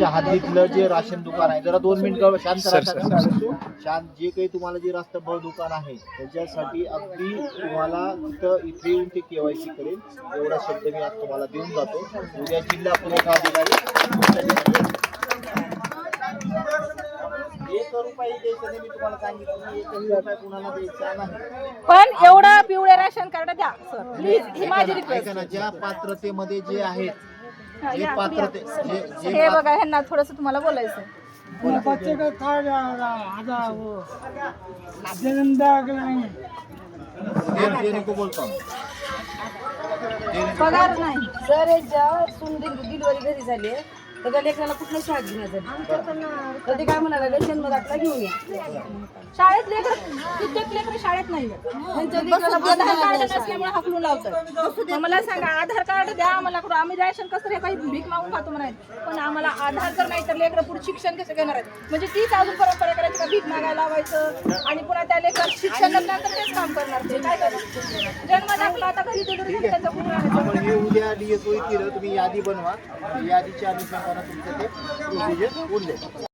तुमच्या हद्दीतलं जे राशन दुकान आहे, जरा 2 मिनिटं शांत राहा. शांत जे काही तुम्हाला जे रास्तभर दुकान आहे त्याच्यासाठी अगदी तुम्हाला तिथं इथे येऊन ते केवायसी करेल एवढा शब्द मी आज तुम्हाला देऊन जातो. उद्या जिल्हा पुरवठा अधिकारी 1 रुपया द्यायचा नाही, मी तुम्हाला सांगितलं 1 रुपया कुणाला द्यायचा नाही. पण एवढं पिवळे राशन कार्ड द्या सर प्लीज, ही माझी रिक्वेस्ट. ऐका ना, ज्या पात्रतेमध्ये जे आहेत जे पात्रते हे बघा, ह्यांना थोडस तुम्हाला बोलायचं. बच्चे का कार्ड आधा वो देने को बोलतो पगार नाही. सर ज्या डिलिव्हरी घरी झाली आहे तर त्या लेकराला कुठलं शाळेत घेण्याचं तर ते काय म्हणाला जन्म दाखला घेऊन या. शाळेत लेकर कित्येक लेकर शाळेत नाही, आधार कार्ड नसल्यामुळे हाकलून लावतात. मग मला सांगा, आधार कार्ड द्या आम्हाला, करू आम्ही राशन कसं रे काही भीक मागून खातो म्हणायचं, पण आम्हाला आधार जर नाही तर लेकर पुढे शिक्षण कसं घेणार आहेत? म्हणजे तीच अजून परंपरा करायची का भीक मागायला लावायचं आणि पुन्हा त्या लेकर शिक्षण नंतर तेच काम करणार. ते काय करणार? जन्म दाखला आता घरी डिलिव्हरी त्यांचा कुठून आणायचं? आपण हे उद्या DSO येतील, तुम्ही यादी बनवा, यादीच्या अनुषंगाने तुमचं ते प्रोसिजर होऊन जाईल.